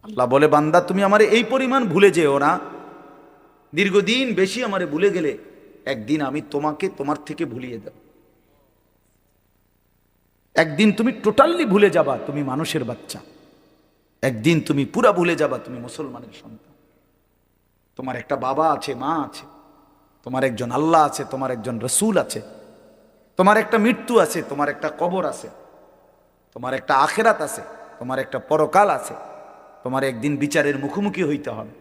আল্লাহ বলে, বান্দা তুমি আমারে এই পরিমাণ ভুলে যেও না, দীর্ঘদিন বেশি আমারে ভুলে গেলে একদিন আমি তোমাকে তোমার থেকে ভুলিয়ে দেব। একদিন তুমি টোটালি ভুলে যাবা তুমি মানুষের বাচ্চা, একদিন তুমি পুরা ভুলে যাবা তুমি মুসলমানের সন্তান। তোমার একটা বাবা আছে, মা আছে, তোমার একজন আল্লাহ আছে, তোমার একজন রসুল আছে, তোমার একটা মৃত্যু আছে, তোমার একটা কবর আছে, তোমার একটা আখেরাত আছে, তোমার একটা পরকাল আছে, তোমার একদিন বিচারের মুখোমুখি হইতে হবে।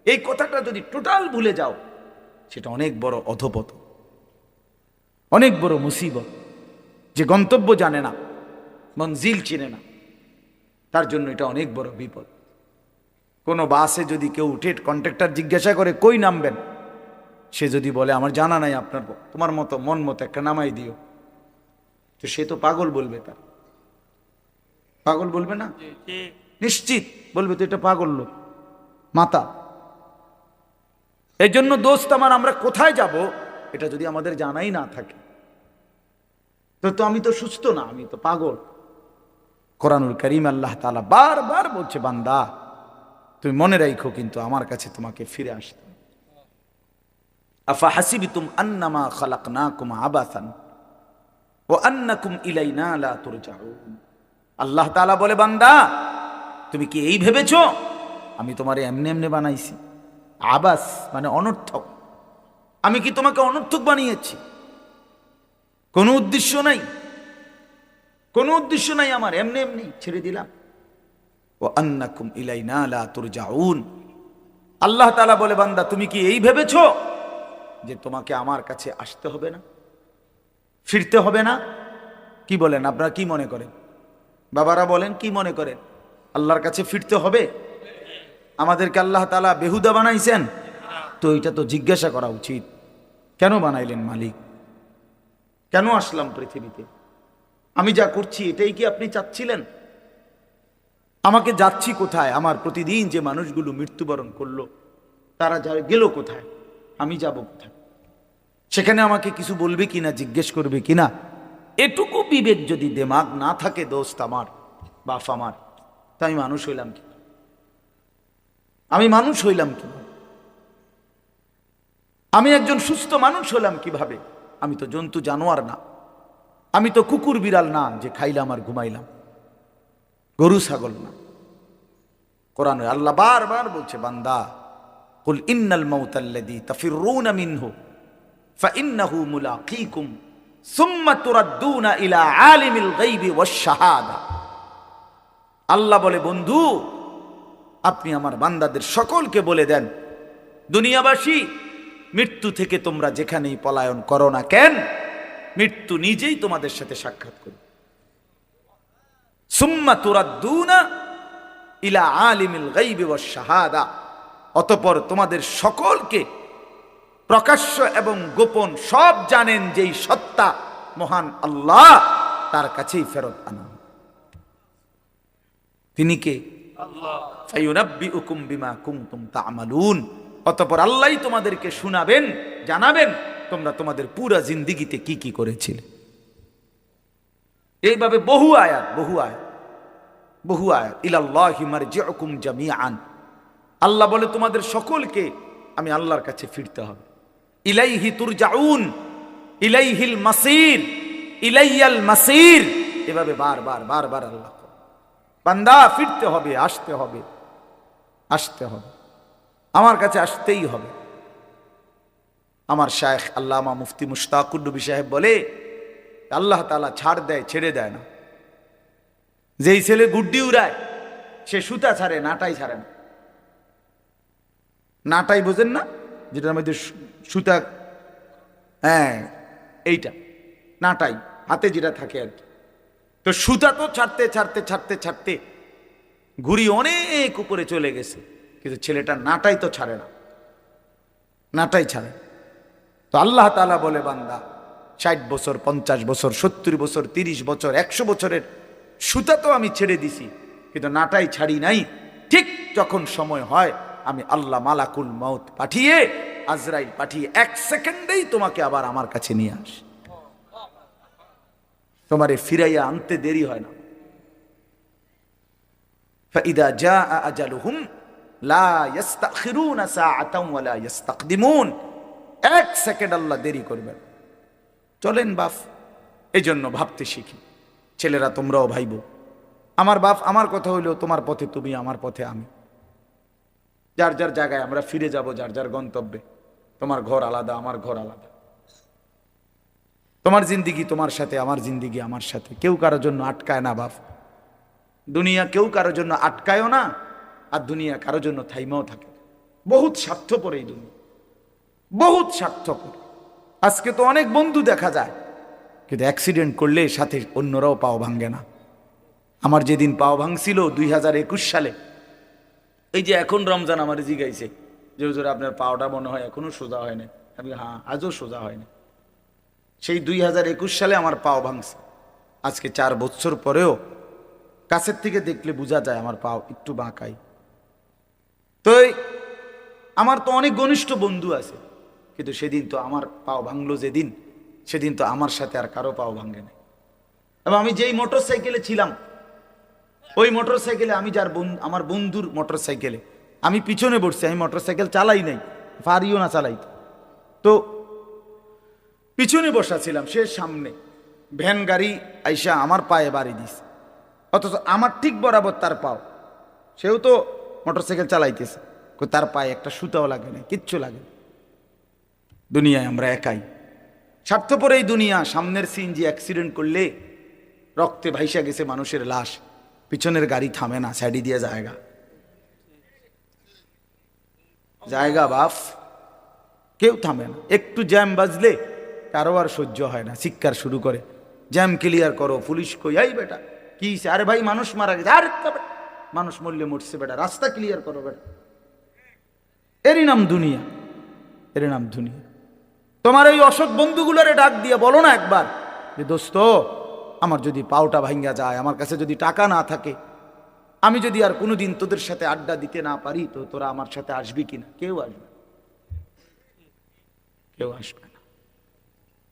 এই কথাটা যদি টোটাল ভুলে যাও, সেটা অনেক বড় অধপতন, অনেক বড় মুসিবত। যে গন্তব্য জানে না, মঞ্জিল চিনে না, তার জন্য এটা অনেক বড় বিপদ। কোনো বাসে যদি কেউ উঠে কন্ট্রাক্টর জিজ্ঞাসা করে কই নামবেন, সে যদি বলে আমার জানা নাই, আপনার তোমার মতো মন মতো একটা নামাই দিও, তো সে তো পাগল বলবে। তার পাগল বলবে না? নিশ্চিত বলবে তো এটা পাগল লোক, মাতা। এই জন্য দোস্ত আমার, আমরা কোথায় যাব এটা যদি আমাদের জানাই না থাকে, তো আমি তো সুস্থ না, আমি তো পাগল। কোরআনুল কারীম আল্লাহ তাআলা বারবার বলছে, বান্দা তুমি মনে রাখো কিন্তু আমার কাছে তোমাকে ফিরে আসতে। আফা হাসিবতুম আন্নামা খালাকনাকুম আবাসান ওয়া আন্নাকুম ইলাইনা লা তুরজাউন। আল্লাহ তাআলা বলে, বান্দা তুমি কি এই ভেবেছো আমি তোমারে এমনি এমনি বানাইছি? আবাস মানে অনর্থক। আমি কি তোমাকে অনর্থক বানিয়েছি? কোনো উদ্দেশ্য নাই, কোনো উদ্দেশ্য নাই আমার, এমনি এমনি ছেড়ে দিলাম। ওয়া আন্নাকুম ইলাইনা লা তুরজাউন। আল্লাহ তাআলা বলে, বান্দা তুমি কি এই ভেবেছো যে তোমাকে আমার কাছে আসতে হবে না, ফিরতে হবে না? কি বলেন আপনারা, কি মনে করেন? বাবারা বলেন, কি মনে করেন? আল্লাহর কাছে ফিরতে হবে? আমাদেরকে আল্লাহ তাআলা বেহুদা বানাইছেন? তো এটা তো জিজ্ঞাসা করা উচিত, কেন বানাইলেন মালিক? কেন আসলাম পৃথিবীতে? আমি যা করছি এটাই কি আপনি চাচ্ছিলেন? আমাকে যাচ্ছি কোথায়? আমার প্রতিদিন যে মানুষগুলো মৃত্যুবরণ করলো, তারা যা গেল কোথায়? আমি যাব কোথায়? সেখানে আমাকে কিছু বলবে কিনা, জিজ্ঞেস করবে কিনা? এটুকু বিবেক যদি দেমাগ না থাকে দোস্ত আমার, বাপ আমার, তা আমি মানুষ হইলাম কি? আমি মানুষ হইলাম কি? আমি একজন সুস্থ মানুষ হলাম কিভাবে? আমি তো জন্তু জানোয়ার না, আমি তো কুকুর বিড়াল না যে খাইলাম আর ঘুমাইলাম, গরু ছাগল না। কোরআনে আল্লাহ বারবার বলছে, বান্দা কুল ইন্নাল মাউতাল্লাযী তাফিররুনা মিনহু ফাইন্নাহু মুলাকীকুম সুম্মা তুরাদ্দুনা ইলা আলিমিল গায়বি ওয়াশ শাহাদা। আল্লাহ বলে, বন্ধু আপনি আমার বান্দাদের সকলকে বলে দেন, দুনিয়াবাসী, মৃত্যু থেকে তোমরা যেখানেই পলায়ন করো না কেন, মৃত্যু নিজেই তোমাদের সাথে সাক্ষাৎ করবে। সুম্মা তুরাদ্দুনা ইলা আলিমিল গায়বি ওয়াশ শাহাদা, অতঃপর তোমাদের সকলকে প্রকাশ্য এবং গোপন সব জানেন যেই সত্তা মহান আল্লাহ, তার কাছেই ফেরত আনা। তিনি কে? আল্লাহ। ফায়ুনাব্বিউকুম বিমা কুনতুম তা'মালুন, অতঃপর আল্লাহই তোমাদেরকে শোনাবেন, জানাবেন তোমরা তোমাদের পুরা জিন্দেগিতে কি কি করেছিলে। এইভাবে বহু আয়াত, বহু আয়াত, বহু আয়াত। ইলাল্লাহি মারজিউকুম জামিআন, আল্লাহ বলে তোমাদের সকলকে আমি আল্লাহর কাছে ফিরতে হবে। ইলাইহি তুরজাউন, ইলাইহিল মাসির, ইলাইয়াল মাসির, এভাবে বারবার বারবার আল্লাহ, বান্দা ফিরতে হবে, আসতে হবে, আসতে হবে, আমার কাছে আসতেই হবে। আমার শায়েখ আল্লামা মুফতি মুশতাকুর নবী সাহেব বলে, আল্লাহ তাআলা ছাড় দেয়, ছেড়ে দেয় না। যেই ছেলে গুড্ডি উড়ায় সে সুতা ছাড়ে, নাটাই ছাড়ে না। নাটাই বোঝেন না, যেটার মধ্যে সুতা, হ্যাঁ এইটা নাটাই, হাতে যেটা থাকে আর কি। তো সুতা তো ছাড়তে ছাড়তে ছাড়তে ছাড়তে ঘুড়ি অনেক উপরে চলে গেছে, কিন্তু ছেলেটা নাটাই তো ছাড়ে না, নাটাই ছাড়ে। তো আল্লাহ তাআলা বলে, বান্দা 60 বছর, 50 বছর, 70 বছর, 30 বছর, 100 বছরের সুতা তো আমি ছেড়ে দিছি, কিন্তু নাটাই ছাড়ি নাই। ঠিক যখন সময় হয় আমি আল্লাহ মালাকুল মউত পাঠিয়ে, আজরাইল পাঠিয়ে 1 সেকেন্ডেই তোমাকে আবার আমার কাছে নিয়ে আসে। তোমারে ফিরাইয়া আনতে দেরি হয় না, ফাইদা জাআ আজালুহুম লা ইস্তাখিরুনা সাআতাও ওয়া লা ইস্তাকদিমুন, এক সেকেন্ড আল্লাহ দেরি করবেন। চলেন বাপ, এই জন্য ভাবতে শিখি। ছেলেরা তোমরাও ভাইবো, আমার বাপ আমার কথা হইলো তোমার পথে তুমি, আমার পথে আমি। যার যার জায়গায় আমরা ফিরে যাব, যার যার গন্তব্যে। তোমার ঘর আলাদা, আমার ঘর আলাদা। তোমার জিন্দিগি তোমার সাথে, আমার জিন্দিগি আমার সাথে। কেউ কারোর জন্য আটকায় না বাপ। দুনিয়া কেউ কারোর জন্য আটকায়ও না, আর দুনিয়া কারোর জন্য থাইমাও থাকে। বহুত স্বার্থপর এই দুনিয়া, বহুত স্বার্থপর। আজকে তো অনেক বন্ধু দেখা যায়, কিন্তু অ্যাক্সিডেন্ট করলে সাথে অন্যরাও পাও ভাঙ্গে না। আমার যেদিন পাও ভাঙছিল 2021 সালে, এই যে এখন রমজান আমার জিগাইছে যে হুজুর আপনার পাওটা মনে হয় এখনো সোজা হয় না। আমি হ্যাঁ, আজও সোজা হয় না। সেই 2021 সালে আমার পাও ভাঙছে। আজকে 4 বছর পরেও কাছের থেকে দেখলে বোঝা যায় আমার পাও একটু বাঁকাই। তো আমার তো অনেক ঘনিষ্ঠ বন্ধু আছে, কিন্তু সেদিন তো আমার পাও ভাঙলো যেদিন, সেদিন তো আমার সাথে আর কারো পাও ভাঙে না। এবং আমি যেই মোটর সাইকেলে ছিলাম, ওই মোটর সাইকেলে আমি আমার বন্ধুর মোটর সাইকেলে আমি পিছনে বসছি। আমি মোটর সাইকেল চালাই নাই, পারিও না চালাইতে। তো পিছনে বসা ছিলাম, সে সামনে। ভ্যান গাড়ি আইসা আমার পায়ে বাড়ি দিস, অথচ আমার ঠিক বরাবর তার পাও। সেও তো মোটর সাইকেল চালাইতেছে, তার পায়ে একটা সুতাও লাগে না, কিচ্ছু লাগে না। দুনিয়ায় আমরা একাই, স্বার্থপর এই দুনিয়া। সামনের সিএনজি অ্যাক্সিডেন্ট করলে রক্তে ভাইসা গেছে মানুষের লাশ, পিছনের গাড়ি থামে না, সাইডি দিয়ে জায়গা জায়গা বাপ, কেউ থামে না। একটু জ্যাম বাজলে কারো আর সহ্য হয় না, চিৎকার শুরু করে, জ্যাম ক্লিয়ার করো, পুলিশ কই, এই বেটা কি? আরে ভাই মানুষ মারা গেছে। আরে মানুষ মরলে মরছে বেটা, রাস্তা ক্লিয়ার করো বেটা। এরই নাম দুনিয়া, এরই নাম দুনিয়া। তোমার এই অসৎ বন্ধুগুলোরে ডাক দিয়ে বলো না একবার যে দোস্ত, আমার যদি পাওটা ভাঙ্গা যায়, আমার কাছে যদি টাকা না থাকে, আমি যদি আর কোনোদিন তোদের সাথে আড্ডা দিতে না পারি, তো তোরা আমার সাথে আসবি কিনা? কেউ আসবে, কেউ আসবে না।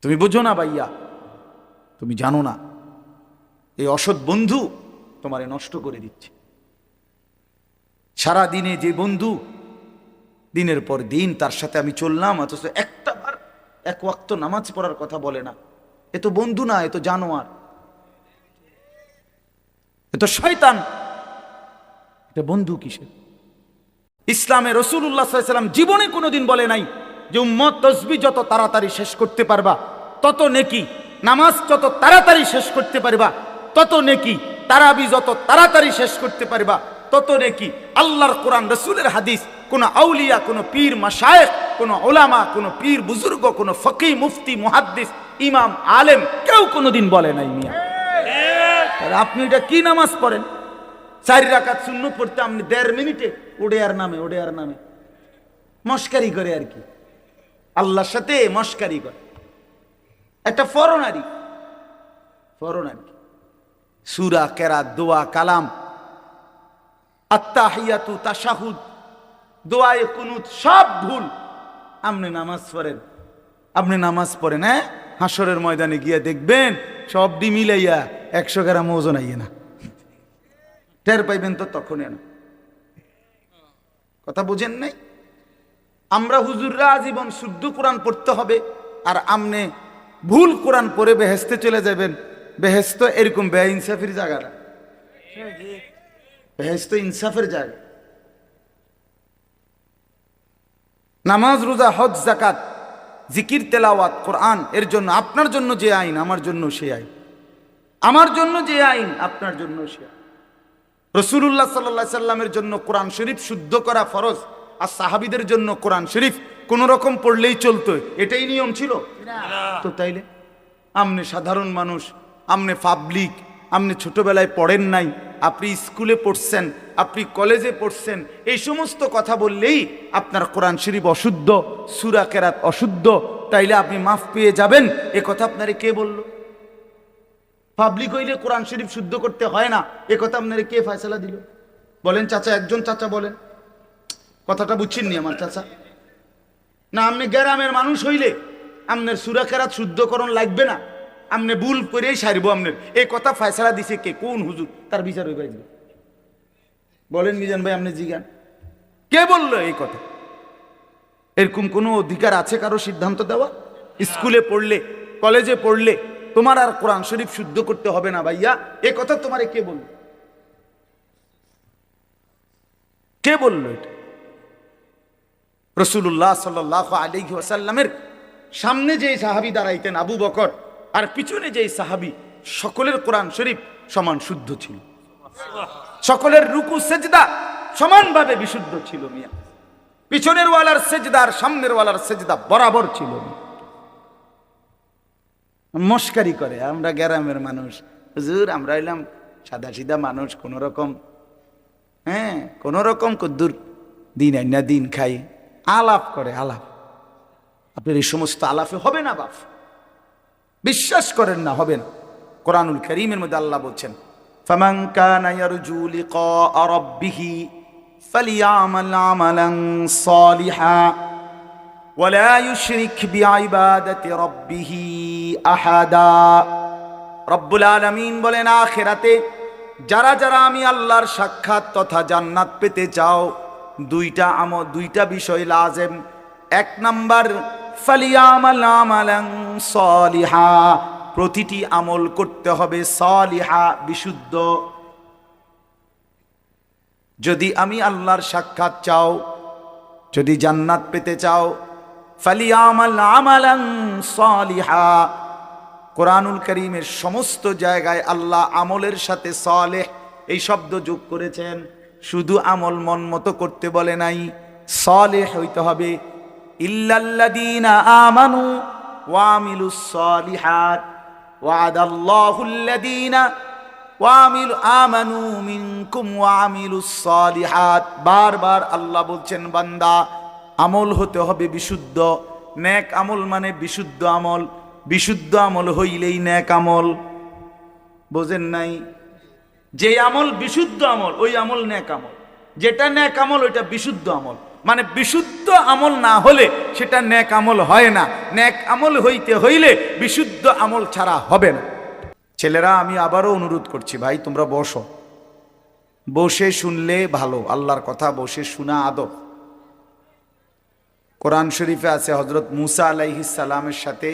তুমি বুঝো না ভাইয়া, তুমি জানো না এই অসৎ বন্ধু তোমারে নষ্ট করে দিচ্ছে। সারা দিনে যে বন্ধু, দিনের পর দিন তার সাথে আমি চললাম, অথচ একটা বার এক ওয়াক্ত নামাজ পড়ার কথা বলে না। এ তো বন্ধু না, এ তো জানোয়ার, এ তো শয়তান। এটা বন্ধু কিসের? ইসলামে রাসূলুল্লাহ সাল্লাল্লাহু আলাইহি ওয়াসাল্লাম জীবনে কোনোদিন বলে নাই যে উম্মত তাসবিহ যত তাড়াতাড়ি শেষ করতে পারবা তত নেকি, নামাজ যত তাড়াতাড়ি শেষ করতে পারবা তত নেকি, তারাবি যত তাড়াতাড়ি শেষ করতে পারবা তত নেকি। আল্লাহর কোরআন, রাসূলের হাদিস, কোন আউলিয়া, কোন পীর মাশায়েখ, কোন উলামা, কোন পীর বুজুর্গ, কোন ফকিহ, মুফতি, মুহাদ্দিস, ইমাম, আলেম কেউ কোনোদিন বলে নাই মিয়া। আপনি এটা কি নামাজ পড়েন? 4 রাকাত সুন্নত পড়তে আপনি 1.5 মিনিটে ওডেয়ার নামে মস্কারি করে আর কি, আল্লাহর সাথে মস্কারি করে। একটা ফরনারি সূরা, কেরাত, দোয়া, কালাম, আত্তাহিয়াতু, তাশাহুদ, দোয়ায়ে কুনুত সব ভুল। আপনি নামাজ পড়েন, হ্যাঁ? হাসরের ময়দানে গিয়া দেখবেন সব ডি মিলাইয়া 100 গ্রাম ওজন আইয়ে না, টের পাইবেন তো তখনই না। কথা বুঝেন নাই? আমরা হুজুররা আজীবন শুদ্ধ কোরআন পড়তে হবে, আর আমনে ভুল কোরআন পড়ে বেহেশতে চলে যাবেন। বেহেশত এরকম বেইনসাফির জায়গা না, বেহেশত ইনসাফের জায়গা। নামাজ, রোজা, হজ, যাকাত, জিকির, তেলাওয়াত, কোরআন, এর জন্য আপনার জন্য যে আইন, আমার জন্য সে আইন। আমার জন্য যে আইন, আপনার জন্য সে আইন। রাসূলুল্লাহ সাল্লাল্লাহু আলাইহি সাল্লামের জন্য কোরআন শরীফ শুদ্ধ করা ফরজ, আর সাহাবীদের জন্য কোরআন শরীফ কোন রকম পড়লেই চলতো, এটাই নিয়ম ছিল তো। তাইলে আপনি সাধারণ মানুষ, আপনি পাবলিক, আপনি ছোটবেলায় পড়েন নাই, আপনি স্কুলে পড়ছেন, আপনি কলেজে পড়ছেন, এই সমস্ত কথা বললেই আপনার কোরআন শরীফ অশুদ্ধ, সূরা কেরাত অশুদ্ধ, তাইলে আপনি মাফ পেয়ে যাবেন, এ কথা আপনারে কে বলল? পাবলিক হইলে কোরআন শরীফ শুদ্ধ করতে হয় না, এ কথা আপনারে কে ফয়সালা দিল? বলেন চাচা, একজন চাচা বলেন। কথাটা বুঝছেননি আমার চাচা? না আপনি গ্রামের মানুষ হইলে আপনার সূরা কেরাত শুদ্ধকরণ লাগবে না, আপনি ভুল করেই সারবো আপনার, এই কথা ফয়সালা দিছে কে? কোন হুজুর? তার বিচার হইবে। বলেন মিজান ভাই, আপনি জিজ্ঞান কে বললো এই কথা? এরকম কোনো অধিকার আছে কারো সিদ্ধান্ত দেওয়া? স্কুলে পড়লে, কলেজে পড়লে তোমার আর কোরআন শরীফ শুদ্ধ করতে হবে না ভাইয়া, এ কথা তোমারে কে বলল? কে বলল এটা? রাসূলুল্লাহ সাল্লাল্লাহু আলাইহি ওয়াসাল্লামের সামনে যে সাহাবী দাঁড়াইতেন আবু বকর, আর পিছনে যে সাহাবী, সকলের কোরআন শরীফ সমান শুদ্ধ ছিল, সকলের রুকু সেজদা সমানভাবে বিশুদ্ধ ছিল মিয়া। পিছনের ওয়ালার সেজদা আর সামনের ওয়ালার সেজদা বরাবর ছিল। মস্কারি করে, আমরা গ্রামের মানুষ, হুজুর আমরা হইলাম সাদা সিধা মানুষ, কোন রকম কোন রকম কদ্দুর দিন আইনা দিন খাই, আলাপ করে আলাপ। আপনার এই সমস্ত আলাপে হবে না বাপ, বিশ্বাস করেন না, হবে না। কোরআনুল কারীমের মধ্যে আল্লাহ বলছেন, ফামান কানা ইয়ারজু লিকা রাব্বিহি ফালিয়ামাল আমালান সালিহা ওয়ালা ইউশরিক বিইবাদাতি রাব্বিহি আহাদা। রব্বুল আলামিন বলেন, আখিরাতে যারা যারা আমি আল্লাহর সাক্ষাৎ তথা জান্নাত পেতে চাও, দুইটা বিষয় লাজেম। এক নাম্বার, ফালিয়ামাল আমালান সালিহা, প্রতিটি আমল করতে হবে সালিহা, বিশুদ্ধ। যদি আমি আল্লাহর সাক্ষাৎ চাও, যদি জান্নাত পেতে চাও, ফালিয়ামাল আমালান সালিহা। কোরআনুল কারীমের সমস্ত জায়গায় আল্লাহ আমলের সাথে সালেহ এই শব্দ যোগ করেছেন। শুধু আমল মন মতো করতে বলে নাই, সালেহ হইতে হবে। ইল্লাল্লাযীনা আমানু ওয়া আমিলুস সালিহাত ওয়া'দাল্লাহুল্লাযীনা আমানু মিনকুম ওয়া আমিলুস সালিহাত। বারবার আল্লাহ বলছেন, বান্দা আমল হতে হবে বিশুদ্ধ। নেক আমল মানে বিশুদ্ধ আমল, বিশুদ্ধ আমল হইলেই নেক আমল। বোঝেন নাই? যে আমল বিশুদ্ধ আমল ওই আমল নেক আমল, যেটা নেক আমল ওইটা বিশুদ্ধ আমল। মানে বিশুদ্ধ আমল না হলে সেটা নেক আমল হয় না। নেক আমল হইতে হইলে বিশুদ্ধ আমল ছাড়া হবে না। ছেলেরা, আমি আবারও অনুরোধ করছি, ভাই তোমরা বসো, বসে শুনলে ভালো, আল্লাহর কথা বসে শোনা আদব। কোরআন শরীফে আছে, হযরত মুসা আলাইহিস সালামের সাথে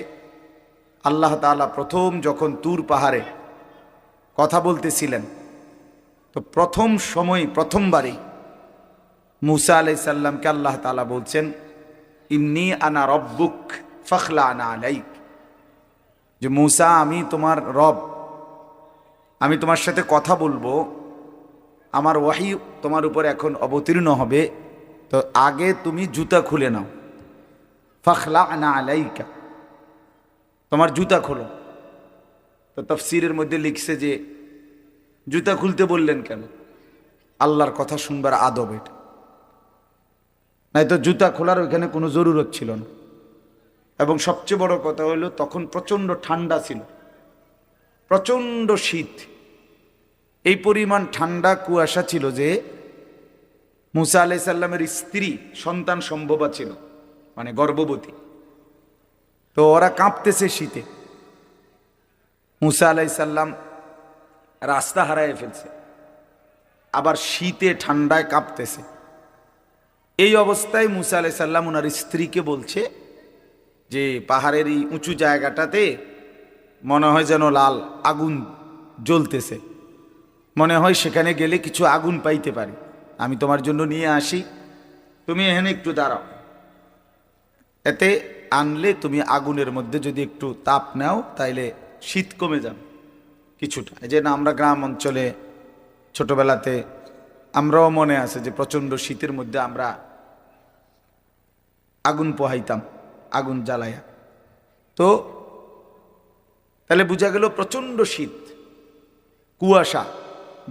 আল্লাহ তাআলা প্রথম যখন তুর পাহাড়ে কথা বলতেছিলেন, তো প্রথমবারই মুসা আলাইহিস সালামকে আল্লাহ তাআলা বলছেন, ইন্নী আনা রব্বুক ফাখলা'না আলাইক, যে মুসা আমি তোমার রব, আমি তোমার সাথে কথা বলবো, আমার ওয়াহি তোমার উপর এখন অবতীর্ণ হবে, তো আগে তুমি জুতা খুলে নাও। ফাখলা'না আলাইকা, তোমার জুতা খোলো। তো তাফসীরের মধ্যে লিখছে যে জুতা খুলতে বললেন কেন? আল্লাহর কথা শুনবার আদব এটা, নাই তো জুতা খোলার ওইখানে কোনো জরুরত ছিল না। এবং সবচেয়ে বড় কথা হলো তখন প্রচণ্ড ঠান্ডা ছিল, প্রচণ্ড শীত, এই পরিমাণ ঠান্ডা কুয়াশা ছিল যে মুসা আলাইহিস সালামের স্ত্রী সন্তান সম্ভবা ছিল, মানে গর্ভবতী, তো ওরা কাঁপতেছে শীতে। মুসা আলাইহিস সালাম রাস্তা হারায় ফেলছে, আবার শীতে ঠান্ডায় কাঁপতেছে। এই অবস্থায় মুসা আলাইহিস সালাম ওনার স্ত্রীকে বলছে যে পাহাড়ের এই উঁচু জায়গাটাতে মনে হয় যেন লাল আগুন জ্বলতেছে, মনে হয় সেখানে গেলে কিছু আগুন পাইতে পারি, আমি তোমার জন্য নিয়ে আসি, তুমি এখানে একটু দাঁড়াও, এতে আনলে তুমি আগুনের মধ্যে যদি একটু তাপ নাও তাইলে শীত কমে যাবে কিছুটা। এই যে না, আমরা গ্রাম অঞ্চলে ছোটবেলাতে আমরাও মনে আছে যে প্রচণ্ড শীতের মধ্যে আমরা আগুন পোহাইতাম, আগুন জ্বালাইয়া। তো তাহলে বোঝা গেল প্রচণ্ড শীত, কুয়াশা,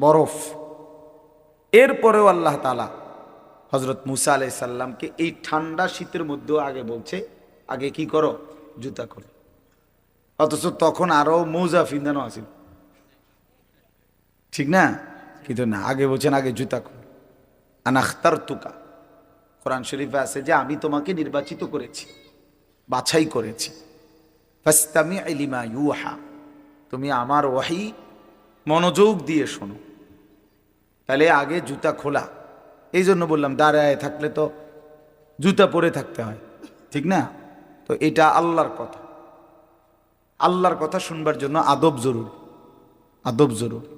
বরফ। এরপরেও আল্লাহ তাআলা হযরত মুসা আলাইহিস সালামকে এই ঠান্ডা শীতের মধ্যেও আগে বলছে, আগে কি করো? জুতা করো। অথচ তখন আরো মৌজা ফিন্দানো আছিল, ঠিক না? কিন্তু না, আগে বলছেন আগে জুতা করো। আনা আখতারতুকা, কোরআন শরীফে আছে যে আমি তোমাকে নির্বাচিত করেছি, বাছাই করেছি। ফাসতামি লিমা ইউহা, তুমি আমার ওয়াহি মনোযোগ দিয়ে শোনো। তাহলে আগে জুতা খোলা। এই জন্য বললাম দাঁড়ায় থাকলে তো জুতা পরে থাকতে হয়, ঠিক না? তো এটা আল্লাহর কথা, আল্লাহর কথা শুনবার জন্য আদব জরুরি, আদব জরুরি।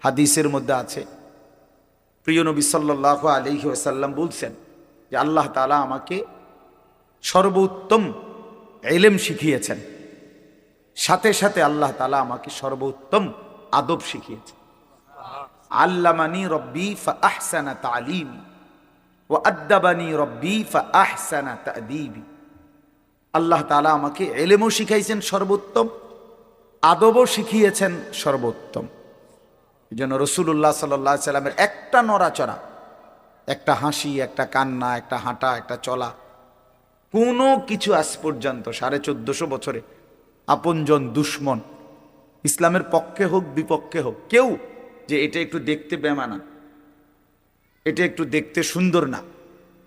হাদিসের মধ্যে আছে, প্রিয় নবী সাল্লাল্লাহু আলাইহি ওয়াসাল্লাম বলছেন যে আল্লাহ তাআলা আমাকে সর্বোত্তম ইলম শিখিয়েছেন, সাথে সাথে আল্লাহ তাআলা আমাকে সর্বোত্তম আদব শিখিয়েছেন। আল্লামানি রব্বি ফাআহসানা তালিমি ওয়া আদ্দাবানি রব্বি ফাআহসানা তা'দীবি। আল্লাহ তাআলা আমাকে ইলমও শিখাইছেন সর্বোত্তম, আদবও শিখিয়েছেন সর্বোত্তম। এই জন্য রাসূলুল্লাহ সাল্লাল্লাহু আলাইহি সাল্লামের একটা নড়াচড়া, একটা হাসি, একটা কান্না, একটা হাঁটা, একটা চলা, কোনো কিছু আজ পর্যন্ত 1450 বছরে আপনজন দুশ্মন, ইসলামের পক্ষে হোক বিপক্ষে হোক, কেউ যে এটা একটু দেখতে বেমানা, এটা একটু দেখতে সুন্দর না,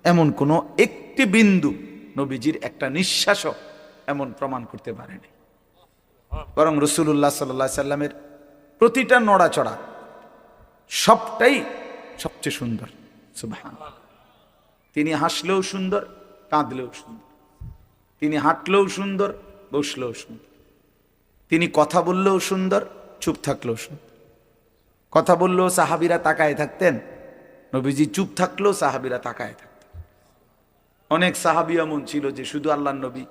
এমন কোনো একটি বিন্দু নবীজির একটা নিঃশ্বাসও এমন প্রমাণ করতে পারেনি। বরং রাসূলুল্লাহ সাল্লাল্লাহু আলাইহি সাল্লামের প্রতিটা নড়াচড়া সবটাই সবচেয়ে সুন্দর। সুবহানাল্লাহ। তিনি হাসলেও সুন্দর, কাঁদলেও সুন্দর, তিনি হাঁটলেও সুন্দর, বসলেও সুন্দর, তিনি কথা বললেও সুন্দর, চুপ থাকলেও সুন্দর। কথা বললেও সাহাবীরা তাকায় থাকতেন, নবীজি চুপ থাকলেও সাহাবীরা তাকায় থাকতেন। অনেক সাহাবী এমন ছিল যে শুধু আল্লাহর নবী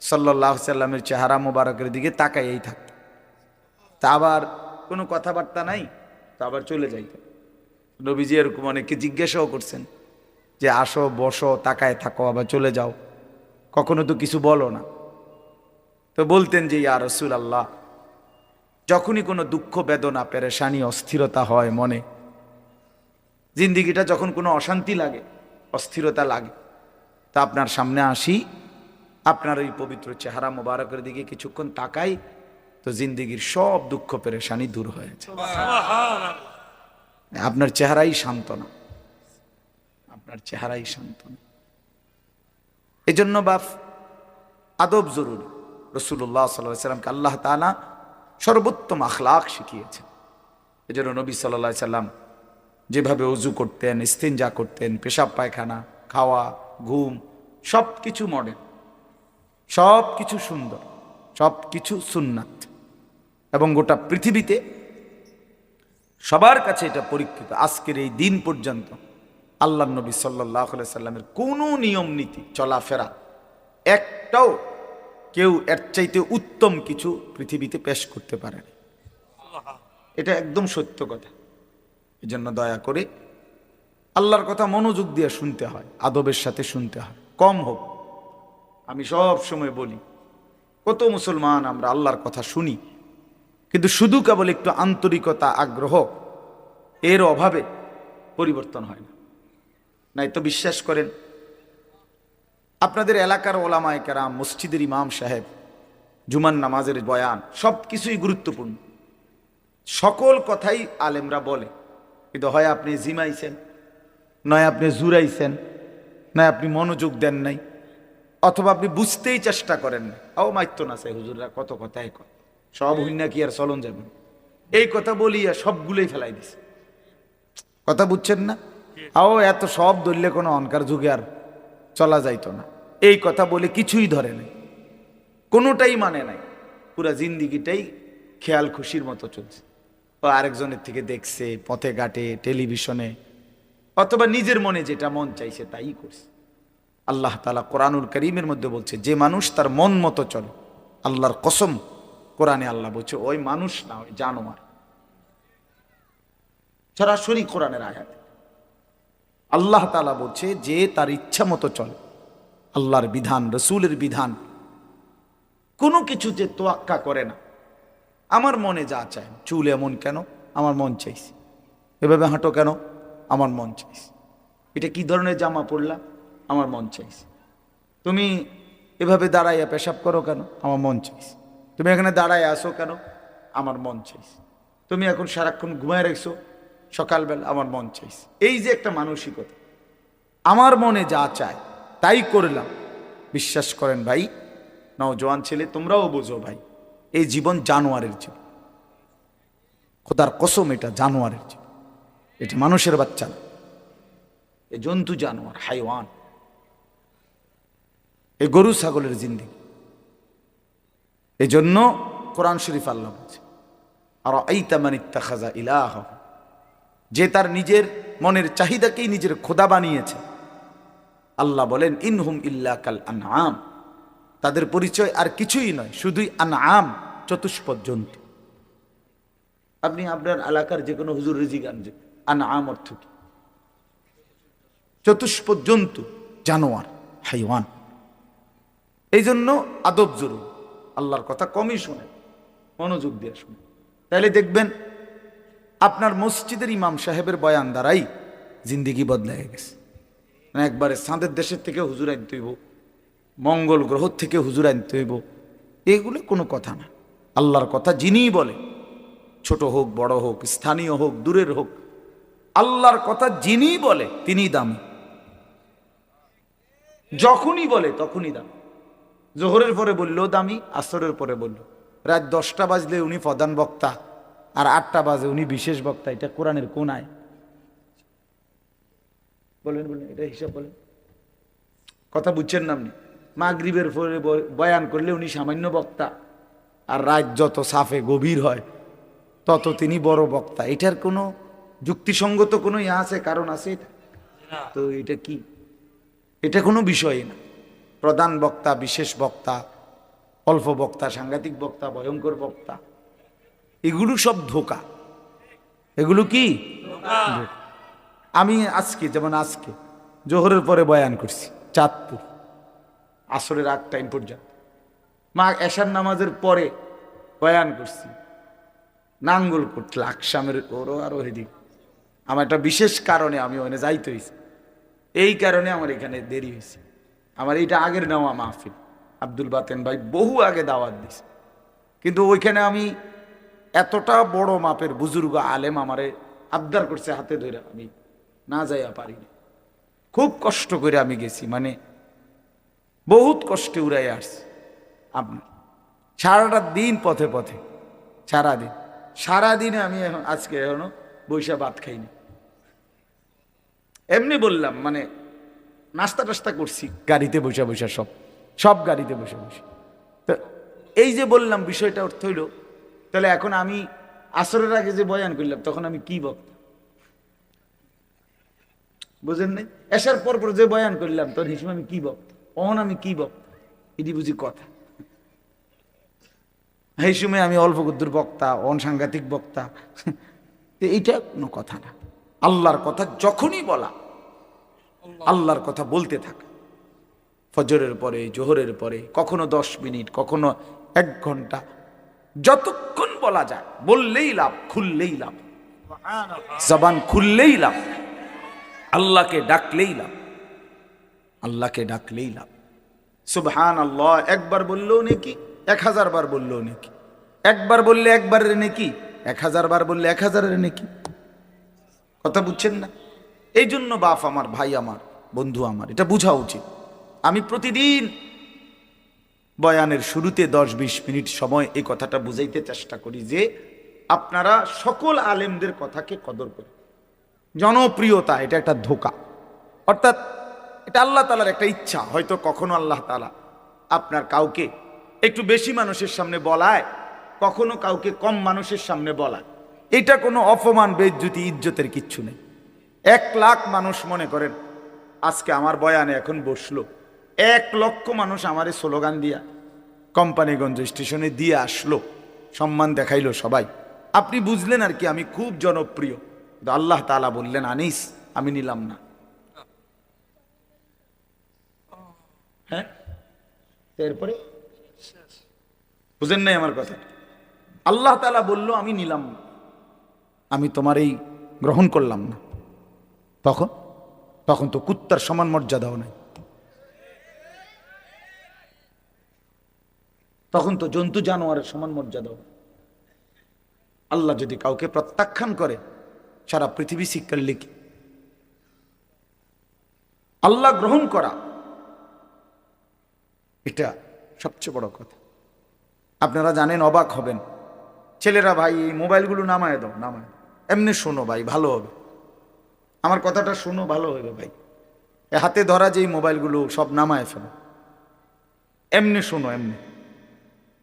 সাল্লাল্লাহু আলাইহি সাল্লামের চেহারা মোবারকের দিকে তাকাইয়েই থাকতেন, তা আবার কোনো কথাবার্তা নাই, তা আবার চলে যাইতেন। নবীজি এরকম অনেককে জিজ্ঞাসাও করছেন যে আসো, বসো, তাকায় থাকো, আবার চলে যাও, কখনো তো কিছু বলো না। তো বলতেন যে ইয়া রাসূলুল্লাহ, যখনই কোনো দুঃখ, বেদনা, পেরেশানি, অস্থিরতা হয় মনে, জিন্দিগিটা যখন কোনো অশান্তি লাগে, অস্থিরতা লাগে, তা আপনার সামনে আসি, আপনার এই পবিত্র চেহারা মোবারকের দিকে কিছুক্ষণ তাকাই, তো জিন্দিগির সব দুঃখ পেরেশানি দূর হয়ে যায়। আপনার চেহারাই সান্ত্বনা, আপনার চেহারাই সান্ত্বনা। এই জন্য বাপ আদব জরুরি। রাসূলুল্লাহ সাল্লাল্লাহু আলাইহি সাল্লামকে আল্লাহ তাআলা সর্বোত্তম আখলাক শিখিয়েছেন। এই জন্য নবী সাল্লাল্লাহু আলাইহি সাল্লাম যেভাবে ওযু করতেন, ইস্তিনজা করতেন, পেশাব পায়খানা, খাওয়া, ঘুম, সব কিছু মডেল, সব কিছু সুন্দর, সব কিছু সুন্নাত, এবং গোটা পৃথিবীতে সবার কাছে এটা পরীক্ষিত। আজকের এই দিন পর্যন্ত আল্লাহর নবী সাল্লাল্লাহু আলাইহি সাল্লামের কোনো নিয়ম নীতি, চলাফেরা একটাও কেউ এর চাইতে উত্তম কিছু পৃথিবীতে পেশ করতে পারে না। এটা একদম সত্য কথা। এই জন্য দয়া করে আল্লাহর কথা মনোযোগ দিয়ে শুনতে হয়, আদবের সাথে শুনতে হয়, কম হোক। আমি সব সময় বলি, কত মুসলমান আমরা আল্লাহর কথা শুনি, কিন্তু শুধু কেবল একটু আন্তরিকতা, আগ্রহ, এর অভাবে পরিবর্তন হয় না। নাই তো বিশ্বাস করেন, আপনাদের এলাকার ওলামায়ে কেরাম, মসজিদের ইমাম সাহেব, জুমার নামাজের বয়ান, সব কিছুই গুরুত্বপূর্ণ, সকল কথাই আলেমরা বলে, কিন্তু হয় আপনি জিমাইছেন, নয় আপনি জুরাইছেন, নয় আপনি মনোযোগ দেন নাই, অথবা আপনি বুঝতেই চেষ্টা করেন না। ও মাইতো না চাই হুজুররা কত কথাই কয়, সব হইনা কি আর চলন যাবেন, এই কথা বলিয়া সবগুলোই ফেলাই দিছে। কথা বুঝছেন না? আও এত সব ধরলে কোনো অনকার যুগে আর চলা যাইতো না, এই কথা বলে কিছুই ধরে নাই, কোনোটাই মানে নাই, পুরা জিন্দিগিটাই খেয়াল খুশির মতো চলছে। ও আরেকজনের থেকে দেখছে, পথে ঘাটে, টেলিভিশনে, অথবা নিজের মনে যেটা মন চাইছে তাই করছে। আল্লাহ তাআলা কোরআনুল কারীমের মধ্যে বলছে, যে মানুষ তার মন মতো চলে, আল্লাহর কসম, কোরআনে আল্লাহ বলছে ওই মানুষ না, ওই জানোয়ার। সরাসরি কোরআনের আয়াত আল্লাহ তাআলা বলছে যে তার ইচ্ছা মতো চলে, আল্লাহর বিধান, রসুলের বিধান, কোনো কিছু যে তোয়াক্কা করে না, আমার মনে যা চায়, চুল এমন কেন, আমার মন চাইছে, এভাবে হাঁটো কেন, আমার মন চাইছে, এটা কি ধরনের জামা পরলা, আমার মন চাইছে, তুমি এভাবে দাঁড়াইয়া পেশাব করো কেন, আমার মন চাইছে, তুমি এখানে দাঁড়ায় আসো কেন, আমার মন চাইছে, তুমি এখন সারাক্ষণ ঘুমায় রাখছো সকালবেলা, আমার মন চাইছে। এই যে একটা মানসিকতা, আমার মনে যা চায় তাই করলাম। বিশ্বাস করেন ভাই, নওজোয়ান ছেলে তোমরাও বোঝো ভাই, এই জীবন জানোয়ারের জীবন, খোদার কসম, এটা জানোয়ারের জীবন। এটা মানুষের বাচ্চা না, এ জন্তু জানোয়ার, হাইওয়ান, এ গরু ছাগলের জিন্দেগি। এজন্য কোরআন শরীফ আল্লাহ বলছে, আর আইতা মান ইত্তাখাযা ইলাহ, যে তার নিজের মনের চাহিদাকেই নিজের খোদা বানিয়েছে। আল্লাহ বলেন ইনহুম ইল্লা কাল আনআম, তাদের পরিচয় আর কিছুই নয়, শুধুই আনআম, চতুষ্পদ জন্তু। আপনি আপনার এলাকার যে কোনো হুজুর জিজ্ঞান যে আনআম অর্থ কি? চতুষ্পদ জন্তু, জানোয়ার, হাইওয়ান। এই জন্য আদব জরুরি, আল্লাহর কথা কমই শোনে, মনোযোগ দিয়ে শুনে। তাহলে দেখবেন আপনার মসজিদের ইমাম সাহেবের বয়ান দ্বারাই জিন্দিগি বদলায় গেছে। মানে একবারে চাঁদের দেশের থেকে হুজুর আনতে হইব, মঙ্গল গ্রহ থেকে হুজুর আনতে হইব, এগুলো কোনো কথা না। আল্লাহর কথা যিনিই বলে, ছোট হোক বড় হোক, স্থানীয় হোক দূরের হোক, আল্লাহর কথা যিনিই বলে তিনিই দামি। যখনই বলে তখনই দামি। জোহরের পরে বললেও দামি, আসরের পরে বললো, রাত 10টা বাজলে উনি প্রধান বক্তা, আর 8টা বাজে উনি বিশেষ বক্তা। এটা কোরআনের কোন আয়? বলেন বলেন, এটা হিসাব বলেন। কথা বুঝছেন না আপনি? মাগরিবের পরে বয়ান করলে উনি সামান্য বক্তা, আর রাত যত সাফে গভীর হয় তত তিনি বড় বক্তা। এটার কোনো যুক্তিসঙ্গত কোনো ইয়া আছে, কারণ আছে এটা? তো এটা কি? এটা কোনো বিষয় না। প্রধান বক্তা, বিশেষ বক্তা, অল্প বক্তা, সাংঘাতিক বক্তা, ভয়ঙ্কর বক্তা, এগুলো সব ধোঁকা। এগুলো কি? আমি আজকে যেমন আজকে জোহরের পরে বয়ান করছি চাঁদপুর, আসরের আগ টাইম পর্যন্ত। মা এশার নামাজের পরে বয়ান করছি নাঙ্গলকোট, লাকসামের ওরও আরো হেদিক। আমার একটা বিশেষ কারণে আমি ওখানে যাইতে হয়েছি, এই কারণে আমার এখানে দেরি হয়েছে। আমার এইটা আগের নেওয়া মাহফিল, আব্দুল বাতেন ভাই বহু আগে দাওয়াত দিছে, কিন্তু ওইখানে আমি এতটা বড় মাপের বুজুর্গ আলেম আমারে আবদার করছে হাতে ধরে, আমি না যাইয়া পারিনি। খুব কষ্ট করে আমি গেছি, মানে বহুত কষ্টে উড়াই আসছি। আপনার সারাটা দিন পথে পথে, সারাদিনে আমি এখন আজকে এখনো বৈশা ভাত খাইনি। এমনি বললাম, মানে নাস্তা টাস্তা করছি গাড়িতে বসে বসে, সব গাড়িতে বসে বসে। তো এই যে বললাম বিষয়টা অর্থ হইল, তাহলে এখন আমি আসরের আগে যে বয়ান করলাম তখন আমি কি বক্তা? বুঝেন নাই? এসার পর পর যে বয়ান করলাম তখন হিসেবে আমি কি বক্তা? অহন আমি কি বক্তা? এটি বুঝি কথা? এই সময় আমি অল্প গুদ্দুর বক্তা, সাংঘাতিক বক্তা, এইটা কোনো কথা না। আল্লাহর কথা যখনই বলা, আল্লাহর কথা বলতে থাকা। ফজরের পরে, জোহরের পরে, কখনো 10 মিনিট, কখনো 1 ঘন্টা, যতক্ষণ বলা যায় বললেই লাভ, খুললেই লাভ, জবান খুললেই লাভ, আল্লাহকে ডাকলেই লাভ, আল্লাহকে ডাকলেই লাভ। সুবহানাল্লাহ একবার বললেও নেকি, 1000 বার বললেও নেকি। একবার বললে একবারের নেকি, 1000 বার বললে 1000-এর নেকি। কথা বুঝছেন না? এই জন্য বাপ আমার, ভাই আমার, বন্ধু আমার, এটা বোঝা উচিত। আমি প্রতিদিন বয়ানের শুরুতে 10-20 মিনিট সময় এই কথাটা বুঝাইতে চেষ্টা করি যে আপনারা সকল আলেমদের কথাকে কদর করেন। জনপ্রিয়তা এটা একটা ধোঁকা, অর্থাৎ এটা আল্লাহ তাআলার একটা ইচ্ছা। হয়তো কখনো আল্লাহ তাআলা আপনার কাউকে একটু বেশি মানুষের সামনে বলায়, কখনো কাউকে কম মানুষের সামনে বলায়। এটা কোনো অপমান, বেইজ্জতি, ইজ্জতের কিচ্ছু নেই। 1 লাখ মানুষ মনে করেন আজকে আমার বয়ানে এখন বসলো, 1 লক্ষ মানুষ আমারে স্লোগান দিয়া কোম্পানিগঞ্জ স্টেশনে দিয়ে আসলো, সম্মান দেখাইলো সবাই। আপনি বুঝলেন আর কি আমি খুব জনপ্রিয়। আল্লাহ তাআলা বললেন আনিস, আমি নিলাম না। হ্যাঁ, এরপরে বুঝেন নাই আমার কথা? আল্লাহ তাআলা বলল আমি নিলাম না, আমি তোমার এই গ্রহণ করলাম না। তখন তো কুত্তার সমান মর্যাদাও নাই, তখন তো জন্তু জানোয়ারের সমান মর্যাদাও। আল্লাহ যদি কাউকে প্রত্যাখ্যান করে, সারা পৃথিবী শিক্ষার লিখি। আল্লাহ গ্রহণ করা এটা সবচেয়ে বড় কথা। আপনারা জানেন, অবাক হবেন, ছেলেরা ভাই এই মোবাইলগুলো নামায় দাও, নামায়, এমনি শোনো ভাই ভালো হবে। আমার কথাটা শোনো, ভালো হবে ভাই। হাতে ধরা যেই মোবাইলগুলো সব নামায় ফেলো, এমনি শোনো, এমনি।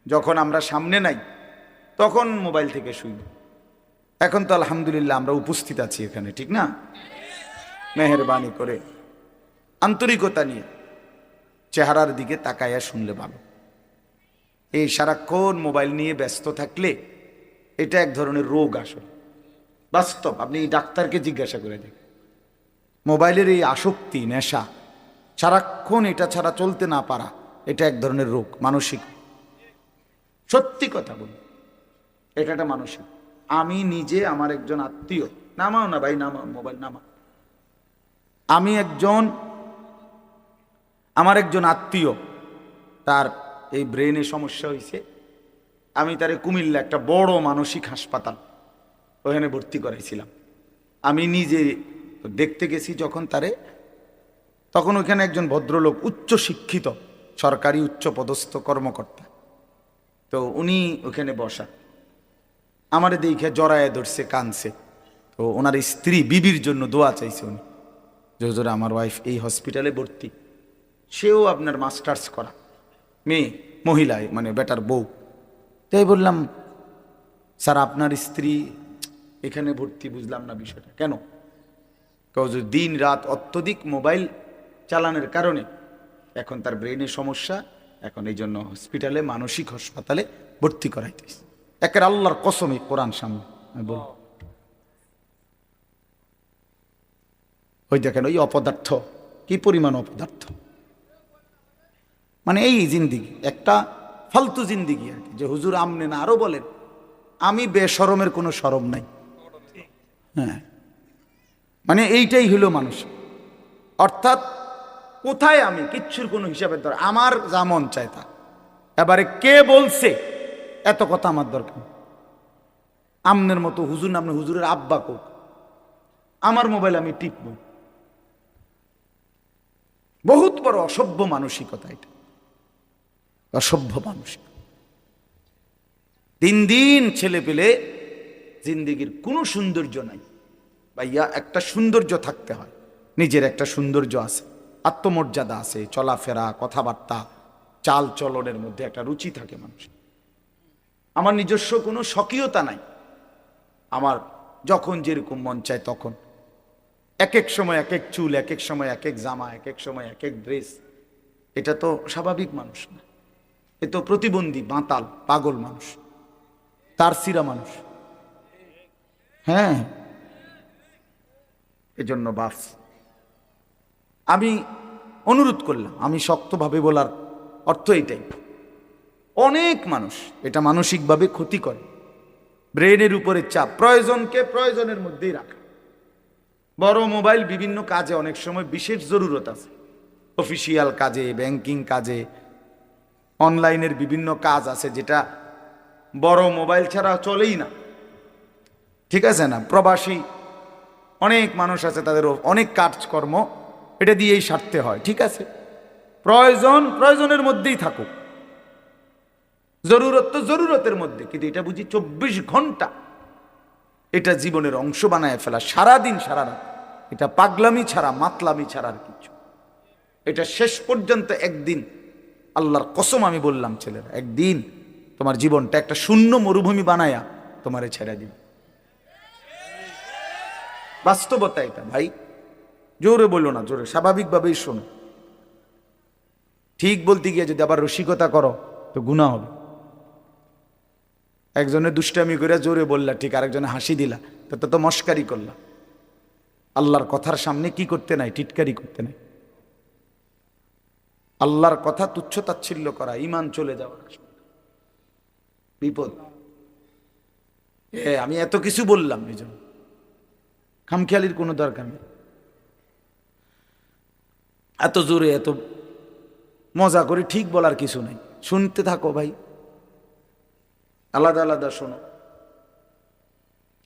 যখন আমরা সামনে নাই তখন মোবাইল থেকে শুনি। এখন তো আলহামদুলিল্লাহ আমরা উপস্থিত আছি এখানে, ঠিক না? মেহেরবানি করে আন্তরিকতা নিয়ে চেহারার দিকে তাকাইয়া শুনলে ভালো। এই সারাক্ষণ মোবাইল নিয়ে ব্যস্ত থাকলে এটা এক ধরনের রোগ আসলে, বাস্তব। আপনি ডাক্তারকে জিজ্ঞাসা করে দেখেন, মোবাইলের এই আসক্তি, নেশা, সারাক্ষণ এটা ছাড়া চলতে না পারা, এটা এক ধরনের রোগ, মানসিক। সত্যি কথা বলি, এটা একটা মানসিক। আমি নিজে, আমার একজন আত্মীয়, নামাও না ভাই, নামাও মোবাইল, নামা। আমার একজন আত্মীয়, তার এই ব্রেনে সমস্যা হয়েছে। আমি তারে কুমিল্লা একটা বড় মানসিক হাসপাতাল, ওখানে ভর্তি করাইছিলাম। আমি নিজে দেখতে গেছি যখন তারে, তখন ওখানে একজন ভদ্রলোক, উচ্চ শিক্ষিত, সরকারি উচ্চ পদস্থ কর্মকর্তা। তো উনি ওখানে বসা, আমারে দেখে জড়ায় ধরছে, কানছে। তো ওনার স্ত্রী, বিবির জন্য দোয়া চাইছে উনি, যে হুজুর আমার ওয়াইফ এই হসপিটালে ভর্তি, সেও আপনার মাস্টার্স করা মেয়ে, মহিলায় মানে বেটার বউ। তাই বললাম, স্যার আপনার স্ত্রী এখানে ভর্তি, বুঝলাম না বিষয়টা কেন। যে দিন রাত অত্যধিক মোবাইল চালানোর কারণে এখন তার ব্রেনের সমস্যা, এখন এই জন্য হসপিটালে, মানসিক হাসপাতালে ভর্তি করাইতেছে। একের আল্লাহর কসম, কোরআন সামনে আমি বল। ওই দেখেন ওই অপদার্থ, কি পরিমাণ অপদার্থ, মানে এই জিন্দিগি একটা ফালতু জিন্দিগি আর কি। যে হুজুর আমনে না, আরো বলেন আমি বেশরমের কোনো শরম নাই। হ্যাঁ, মানে এইটাই হলো মানুষ। অর্থাৎ কোথায় আমি কিচ্ছুর কোনো হিসাবের দরকার, আমার যা মন চায় তা। এবারে কে বলছে এত কথা আমার দরকার। আমনের মতো হুজুর নামে, হুজুরের আব্বা কোক, আমার মোবাইল আমি টিপব। বহুত বড় অসভ্য মানসিকতা এটা, অসভ্য মানসিক। দিন দিন ছেলে পেলে জিন্দিগির কোনো সৌন্দর্য নাই ভাইয়া। একটা সৌন্দর্য থাকতে হয়, নিজের একটা সৌন্দর্য আছে, আত্মমর্যাদা আছে, চলাফেরা, কথাবার্তা, চাল চলনের মধ্যে একটা রুচি থাকে মানুষ। আমার নিজস্ব কোনো স্বকীয়তা নাই, আমার যখন যেরকম মন চায় তখন, এক এক সময় এক এক চুল, এক এক সময় এক এক জামা, এক এক সময় এক এক ড্রেস। এটা তো স্বাভাবিক মানুষ না, এ তো প্রতিবন্ধী, বাঁতাল, পাগল মানুষ, তার সিরা মানুষ। হ্যাঁ, এজন্য বাস আমি অনুরোধ করলাম, আমি শক্তভাবে বলার অর্থ এটাই। অনেক মানুষ এটা মানসিকভাবে ক্ষতি করে, ব্রেনের উপরে চাপ, প্রয়োজনকে প্রয়োজনের মধ্যেই রাখা। বড় মোবাইল বিভিন্ন কাজে অনেক সময় বিশেষ জরুরত আছে, অফিসিয়াল কাজে, ব্যাংকিং কাজে, অনলাইনের বিভিন্ন কাজ আছে যেটা বড় মোবাইল ছাড়া চলেই না, ঠিক আছে না? প্রবাসী অনেক মানুষ আছে, তাদের অনেক কাজকর্ম এটা দিয়েই সারতে হয়, ঠিক আছে। প্রয়োজন প্রয়োজনের মধ্যেই থাকুক, জরুরত তো জরুরতের মধ্যে, কিন্তু এটা বুঝি 24 ঘন্টা এটা জীবনের অংশ বানায় ফেলা, সারাদিন সারা রাত, এটা পাগলামি ছাড়া, মাতলামি ছাড়া আর কিছু। এটা শেষ পর্যন্ত একদিন, আল্লাহর কসম আমি বললাম ছেলেরা, একদিন তোমার জীবনটা একটা শূন্য মরুভূমি বানায়া তোমারে ছেড়ে দিবে। বাস্তবতা এটা ভাই, জোরে বললো না, জোরে স্বাভাবিকভাবেই শোনো। ঠিক বলতে গিয়ে যদি আবার রসিকতা করো তো গুনাহ হবে। একজনের দুষ্টামি করে জোরে বললা ঠিক, আরেকজনে হাসি দিলা, তো তো মস্কারি করলা। আল্লাহর কথার সামনে কি করতে নাই? টিটকারি করতে নাই। আল্লাহর কথা তুচ্ছ তাচ্ছিল্য করা, ঈমান চলে যাওয়া, বিপদ। আমি এত কিছু বললাম, এই জন্য খামখেয়ালির কোনো দরকার নেই। এত জোরে এত মজা করে ঠিক বলার কিছু নেই, শুনতে থাকো ভাই, আলাদা আলাদা শোনো।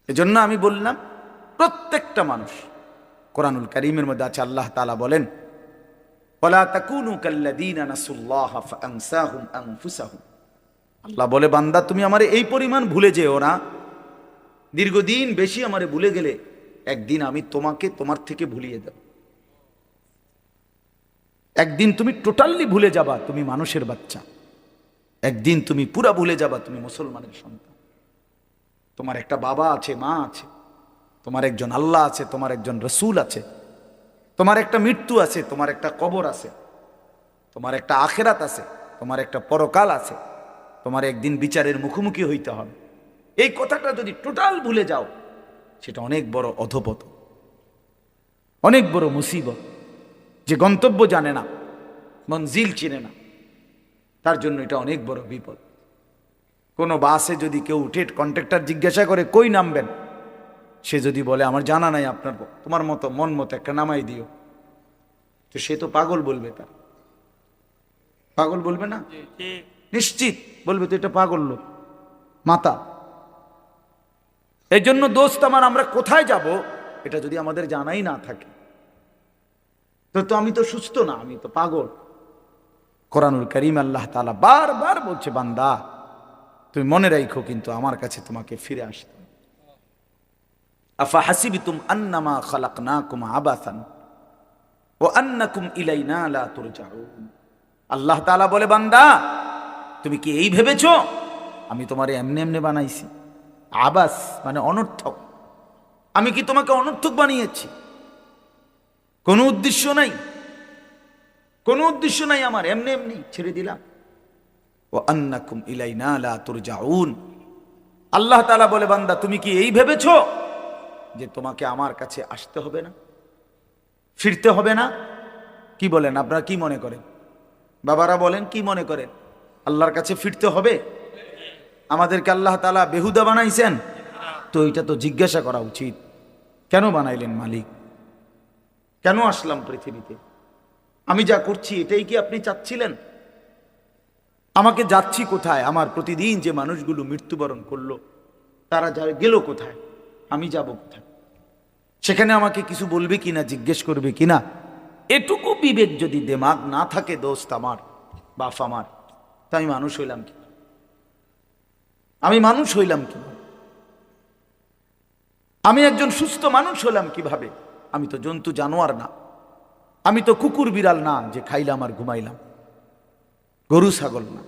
এজন্য আমি বললাম প্রত্যেকটা মানুষ, কোরআনুল কারীমের মধ্যে আছে, আল্লাহ তাআলা বলেন, ওয়ালা তাকুনু কাল্লাযীনা নাসুল্লাহা ফাআনসাহুম আনফুসাহুম। আল্লাহ বলে, বান্দা তুমি আমারে এই পরিমাণ ভুলে যেও না, দীর্ঘদিন বেশি আমারে ভুলে গেলে একদিন আমি তোমাকে তোমার থেকে ভুলিয়ে দেব। একদিন তুমি টোটালি ভুলে যাবা তুমি মানুষের বাচ্চা, একদিন তুমি পুরা ভুলে যাবা তুমি মুসলমানের সন্তান। তোমার একটা বাবা আছে, মা আছে, তোমার একজন আল্লাহ আছে, তোমার একজন রসুল আছে, তোমার একটা মৃত্যু আছে, তোমার একটা কবর আছে, তোমার একটা আখেরাত আছে, তোমার একটা পরকাল আছে, তোমার একদিন বিচারের মুখোমুখি হইতে হবে। এই কথাটা যদি টোটাল ভুলে যাও সেটা অনেক বড় অধপত, অনেক বড় মুসিবত। যে গন্তব্য জানে না, মঞ্জিল চিনে না, তার জন্য এটা অনেক বড় বিপদ। কোনো বাসে যদি কেউ উঠে কন্ট্রাক্টর জিজ্ঞাসা করে কই নামবেন, সে যদি বলে আমার জানা নাই, আপনার তোমার মতো মন মতো একটা নামাই দিও, তো সে তো পাগল বলবে। তার পাগল বলবে না? নিশ্চিত বলবে তো এটা পাগল লোক, মাতা। এই জন্য দোস্ত আমার, আমরা কোথায় যাব এটা যদি আমাদের জানাই না থাকে, তো আমি তো সুস্থ না, আমি তো পাগল। কোরআনুল কারীম আল্লাহ তাআলা বারবার বলছে, বান্দা তুমি মনে রাখো কিন্তু আমার কাছে তোমাকে ফিরে আসতে। আফা হাসিবতুম আন্নামা খালাকনাকুম আবাসান ওয়া আন্নাকুম ইলাইনা লা তুরজাউন। আল্লাহ তাআলা বলে, বান্দা তুমি কি এই ভেবেছো আমি তোমারে এমনি এমনি বানাইছি? আবাস মানে অনর্থক। আমি কি তোমাকে অনর্থক বানিয়েছি? কোনো উদ্দেশ্য নাই, কোনো উদ্দেশ্য নাই আমার, এমনি এমনি ছেড়ে দিলাম। ওয়া আন্নাকুম ইলাইনা লা তুরজাউন। আল্লাহ তাআলা বলে, বান্দা তুমি কি এই ভেবেছো যে তোমাকে আমার কাছে আসতে হবে না, ফিরতে হবে না? কি বলেন আপনারা, কি মনে করেন? বাবারা বলেন, কি মনে করেন? আল্লাহর কাছে ফিরতে হবে? আমাদেরকে আল্লাহ তাআলা বেহুদা বানাইছেন? তো এটা তো জিজ্ঞাসা করা উচিত, কেন বানাইলেন মালিক? কেন আসলাম পৃথিবীতে? আমি যা করছি এটাই কি আপনি চাচ্ছিলেন? আমাকে যাচ্ছি কোথায়? আমার প্রতিদিন যে মানুষগুলো মৃত্যুবরণ করলো তারা যা গেল কোথায়? আমি যাব কোথায়? সেখানে আমাকে কিছু বলবে কিনা, জিজ্ঞেস করবে কিনা? এটুকু বিবেক যদি দিমাগ না থাকে দোস্ত আমার, বাপ আমার, তা আমি মানুষ হইলাম কি? আমি মানুষ হইলাম কি? আমি একজন সুস্থ মানুষ হলাম কিভাবে? আমি তো জন্তু জানোয়ার না, আমি তো কুকুর বিড়াল না যে খাইলাম আর ঘুমাইলাম, গরু ছাগল না।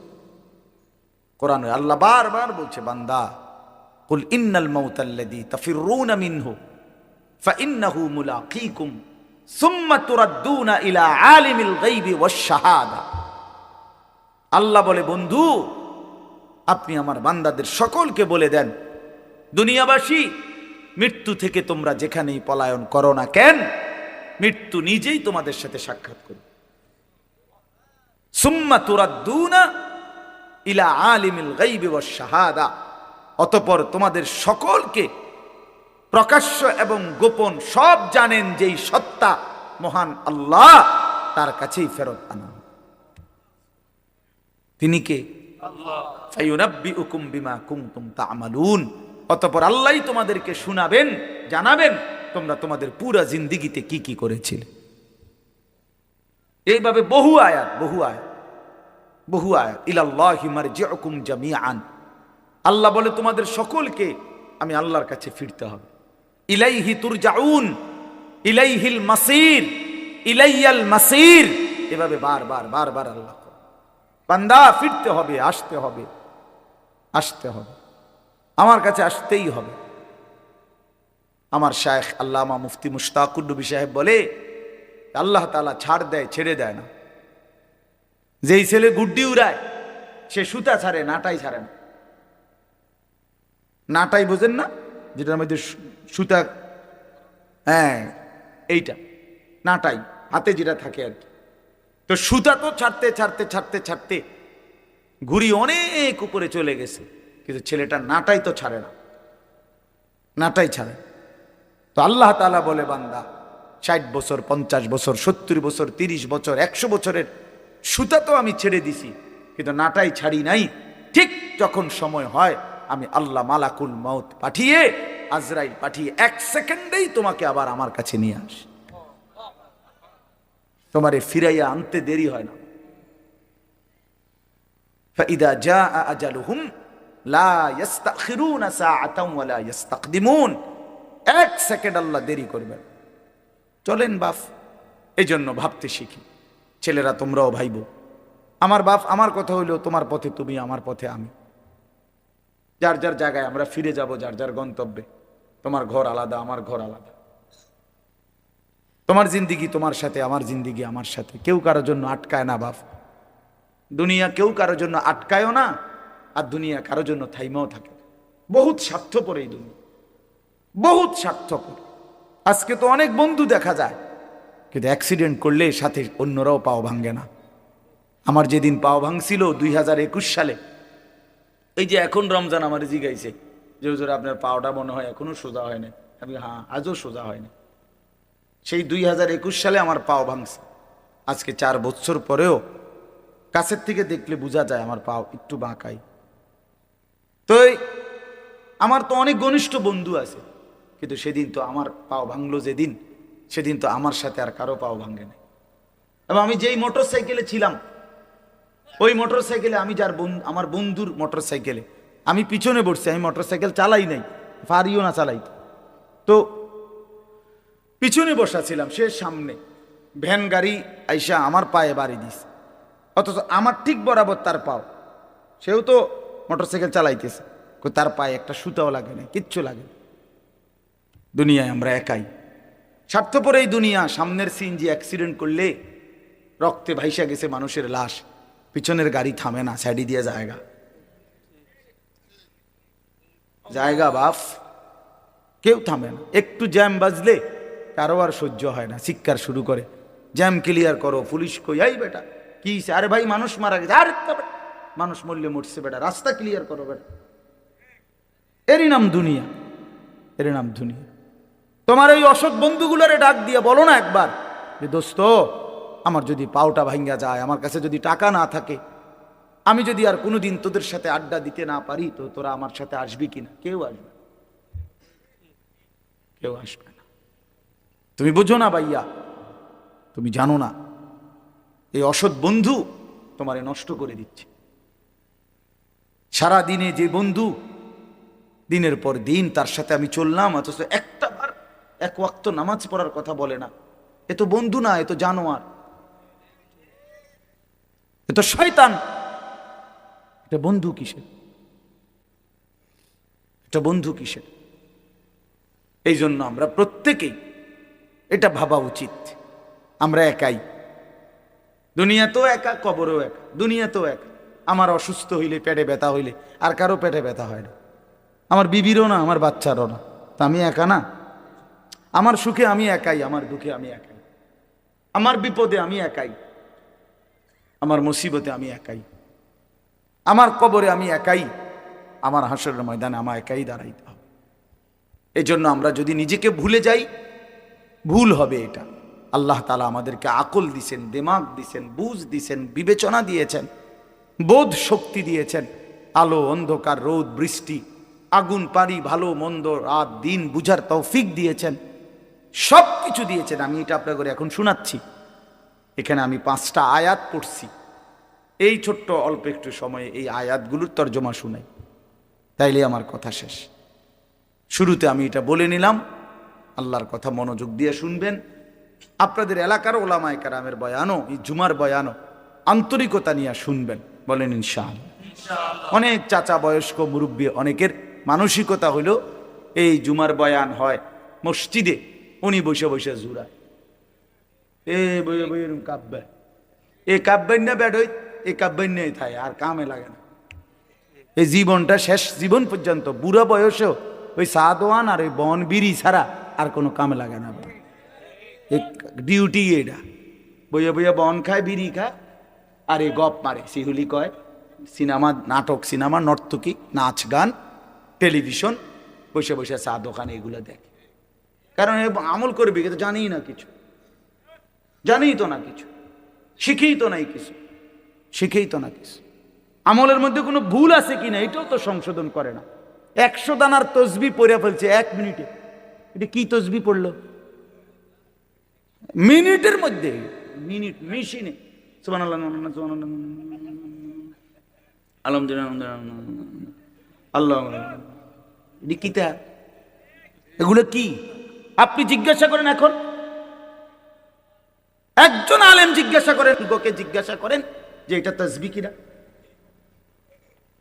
কোরআনে আল্লাহ বারবার বলছে, বান্দা কুল ইন্নাল মাউতাল্লাযী তাফিররুনা মিনহু ফাইন্নাহু মুলাকীকুম সুম্মা তুরাদ্দুনা ইলা আলিমিল গায়বি ওয়াশ শাহাদা। আল্লাহ বলে, বন্ধু আপনি আমার বান্দাদের সকলকে বলে দেন, দুনিয়াবাসী মৃত্যু থেকে তোমরা যেখানেই পলায়ন করো না কেন, মৃত্যু নিজেই তোমাদের সাথে সাক্ষাৎ করবে। সুম্মা তুরাদ্দুনা ইলা আলিমিল গায়বি ওয়াশ শাহাদা, অতঃপর তোমাদের সকলকে প্রকাশ্য এবং গোপন সব জানেন যেই সত্তা মহান আল্লাহ, তার কাছেই ফেরত আনা। তিনি কে? আল্লাহ। ফায়ুনাব্বিউকুম বিমা কুনতুম তা'মালুন, অতঃপর আল্লাহই তোমাদেরকে শোনাবেন, জানাবেন তোমরা তোমাদের পুরা জিন্দেগিতে কি কি করেছিলে। এইভাবে বহু আয়াত, বহু আয়াত, বহু আয়াত। ইলাল্লাহি মারজিউকুম জামিআন, আল্লাহ বলে তোমাদের সকলকে আমি আল্লাহর কাছে ফিরতে হবে। ইলাইহি তুরজাউন, ইলাইহিল মাসির, ইলাইয়াল মাসির, এভাবে বারবার বারবার আল্লাহ, বান্দা ফিরতে হবে, আসতে হবে, আসতে হবে, আমার কাছে আসতেই হবে। আমার শায়েখ আল্লামা মুফতি মুশতাকুর নবী সাহেব বলে, আল্লাহ তাআলা ছাড় দেয়, ছেড়ে দেয় না। যেই ছেলে গুড্ডি উড়ায় সে সুতা ছাড়ে, নাটাই ছাড়ে না। নাটাই বোঝেন না, যেটার মধ্যে সুতা, হ্যাঁ এইটা নাটাই, হাতে যেটা থাকে আর কি। তো সুতা তো ছাড়তে ছাড়তে ছাড়তে ছাড়তে ঘুড়ি অনেক উপরে চলে গেছে, কিন্তু ছেলেটা নাটাই তো ছাড়ে না, নাটাই ছাড়ে। তো আল্লাহ তাআলা বলে, বান্দা 60 বছর, 50 বছর, 70 বছর, 30 বছর, 100 বছরের সুতা তো আমি ছেড়ে দিছি, কিন্তু নাটাই ছাড়ি নাই। ঠিক যখন সময় হয় আমি আল্লাহ মালাকুল মউত পাঠিয়ে, আজরাইল পাঠিয়ে 1 সেকেন্ডেই তোমাকে আবার আমার কাছে নিয়ে আসি, তোমারে ফিরাইয়া আনতে দেরি হয় না। ফাইদা জাআ আজালুহুম লা ইস্তাখিরুনা সাআতান ওয়া লা ইস্তাকদিমুন, এক সেকেন্ড আল্লাহ দেরি করবেন। চলেন বাপ, এই জন্য ভাবতে শিখি। ছেলেরা তোমরাও ভাইবো, আমার বাপ আমার কথা হইলো তোমার পথে তুমি, আমার পথে আমি। যার যার জায়গায় আমরা ফিরে যাব, যার যার গন্তব্যে। তোমার ঘর আলাদা, আমার ঘর আলাদা। তোমার জিন্দিগি তোমার সাথে, আমার জিন্দিগি আমার সাথে। কেউ কারোর জন্য আটকায় না বাপ। দুনিয়া কেউ কারোর জন্য আটকায়ও না, আর দুনিয়া কারোর জন্য থাইমাও থাকে। বহুত স্বার্থপর এই দুনিয়া, বহুত স্বার্থপর। আজকে তো অনেক বন্ধু দেখা যায়, কিন্তু অ্যাক্সিডেন্ট করলে সাথে অন্যরাও পাও ভাঙ্গে না। আমার যেদিন পাও ভাঙছিল 2021 সালে, এই যে এখন রমজান আমার জিগাইছে যে হুজুর আপনার পাওটা মনে হয় এখনো সোজা হয় না। আমি হ্যাঁ, আজও সোজা হয়নি। সেই 2021 সালে আমার পাও ভাঙছে। আজকে 4 বছর পরেও কাছের থেকে দেখলে বোঝা যায় আমার পাও একটু বাঁকাই। তো আমার তো অনেক ঘনিষ্ঠ বন্ধু আছে, কিন্তু সেদিন তো আমার পাও ভাঙলো যেদিন, সেদিন তো আমার সাথে আর কারো পাও ভাঙে না। এবং আমি যেই মোটর সাইকেলে ছিলাম, ওই মোটর সাইকেলে আমি আমার বন্ধুর মোটর সাইকেলে আমি পিছনে বসছি। আমি মোটর সাইকেল চালাই নাই, পারিও না চালাই। তো পিছনে বসা ছিলাম, সে সামনে। ভ্যান গাড়ি আইসা আমার পায়ে বাড়ি দিস, অথচ আমার ঠিক বরাবর তার পাও। সেও তো মোটর সাইকেল চালাইতেছে, তার পায়ে একটা সুতাও লাগে না, কিচ্ছু লাগে না। দুনিয়ায় আমরা একাই, স্বার্থপর এই দুনিয়া। সামনের সিএনজি অ্যাক্সিডেন্ট করলে রক্তে ভাইসা গেছে মানুষের লাশ, পিছনের গাড়ি থামে না, সাইডি দিয়ে জায়গা জায়গা বাপ, কেউ থামে না। একটু জ্যাম বাজলে কারো আর সহ্য হয় না, চিৎকার শুরু করে, জ্যাম ক্লিয়ার করো। পুলিশ কই, এই বেটা কি? আরে ভাই মানুষ মারা গেছে। আরে মানুষ মরলে মরছে বেটা, রাস্তা ক্লিয়ার করো বেটা। এরই নাম দুনিয়া, এর নাম দুনিয়া। তোমার ওই অসৎ বন্ধুগুলোরে ডাক দিয়ে বলো না একবার যে দোস্ত, আমার যদি পাওটা ভাঙ্গা যায়, আমার কাছে যদি টাকা না থাকে, আমি যদি আর কোনোদিন তোদের সাথে আড্ডা দিতে না পারি, তো তোরা আমার সাথে আসবি কিনা? কেউ আসবে, কেউ আসবে না। তুমি বুঝো না ভাইয়া, তুমি জানো না এই অসৎ বন্ধু তোমারে নষ্ট করে দিচ্ছে। সারা দিনে যে বন্ধু দিনের পর দিন তার সাথে আমি চললাম, অথচ একটা বার এক ওয়াক্ত নামাজ পড়ার কথা বলে না, এ তো বন্ধু না, এ তো জানোয়ার, এ তো শয়তান। এটা বন্ধু কিসের? এটা বন্ধু কিসের? এই জন্য আমরা প্রত্যেকেই এটা ভাবা উচিত, আমরা একাই। দুনিয়া তো একা, কবরও একা। দুনিয়া তো একা। আমার অসুস্থ হইলে, পেটে ব্যথা হইলে আর কারো পেটে ব্যথা হয় না, আমার বিবিরও না, আমার বাচ্চারও না। তা আমি একা না? আমার সুখে আমি একাই, আমার দুঃখে আমি একাই, আমার বিপদে আমি একাই, আমার মুসিবতে আমি একাই, আমার কবরে আমি একাই, আমার হাসরের ময়দানে আমার একাই দাঁড়াইতে হবে। এই জন্য আমরা যদি নিজেকে ভুলে যাই, ভুল হবে। এটা আল্লাহ তাআলা আমাদেরকে আকল দিছেন, দিমাগ দিছেন, বুঝ দিছেন, বিবেচনা দিয়েছেন, বোধ শক্তি দিয়েছেন, আলো অন্ধকার, রোদ বৃষ্টি, আগুন পানি, ভালো মন্দ, রাত দিন বুঝার তৌফিক দিয়েছেন, সব কিছু দিয়েছেন। আমি এটা আপনাদের এখন শোনাচ্ছি। এখানে আমি 5টা আয়াত পড়ছি, এই ছোট্ট অল্প একটু সময়ে এই আয়াতগুলোর তর্জমা শুনাই, তাইলে আমার কথা শেষ। শুরুতে আমি এটা বলে নিলাম, আল্লাহর কথা মনোযোগ দিয়ে শুনবেন। আপনাদের এলাকার ওলামায়ে কেরামের বয়ানও, এই জুমার বয়ানও আন্তরিকতা নিয়ে শুনবেন, বলেন ইনশাআল্লাহ। অনেক চাচা, বয়স্ক, মুরব্বী, অনেকের মানসিকতা হইল এই জুমার বয়ান হয় মসজিদে, উনি বসে বসে জুরা এ বইয়ে বইয়ে কাব্যা, এ কাব্যান না ব্যাড হই, এ কাব্যান নেই থাই, আর কামে লাগে না। এই জীবনটা শেষ জীবন পর্যন্ত, বুড়া বয়সেও ওই সাদওয়ান আর ওই বন বিড়ি ছাড়া আর কোনো কামে লাগে না। ডিউটি এটা, বইয়া বইয়া বন খায়, বিড়ি খায়, আর এই গপ মারে, শিহুলি কয়, সিনেমা, নাটক, সিনেমা, নর্তকী, নাচ গান, টেলিভিশন, বসে বসে চা দোকানে এগুলো দেখে। কারণ আমল করবি কিন্তু জানিই না কিছু, জানিই তো না কিছু, শিখেই তো নাই কিছু, শিখেই তো না কিছু। আমলের মধ্যে কোনো ভুল আছে কিনা এটাও তো সংশোধন করে না। 100 দানার তসবি পড়ে ফেলছে 1 মিনিটে। এটা কি তসবি পড়লো? মিনিটের মধ্যে, মিনিট মেশিনে সুবহানাল্লাহ, সুবহানাল্লাহ, আলহামদুলিল্লাহ, আল্লাহ। এটা কিতা? এগুলো কি আপনি জিজ্ঞাসা করেন। এখন একজন আলেম জিজ্ঞাসা করেন, গোকে জিজ্ঞাসা করেন যে এটা তাসবিহ কিনা।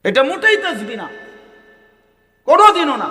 এটা মোটেই তাসবিহ না, কোনোদিনও না।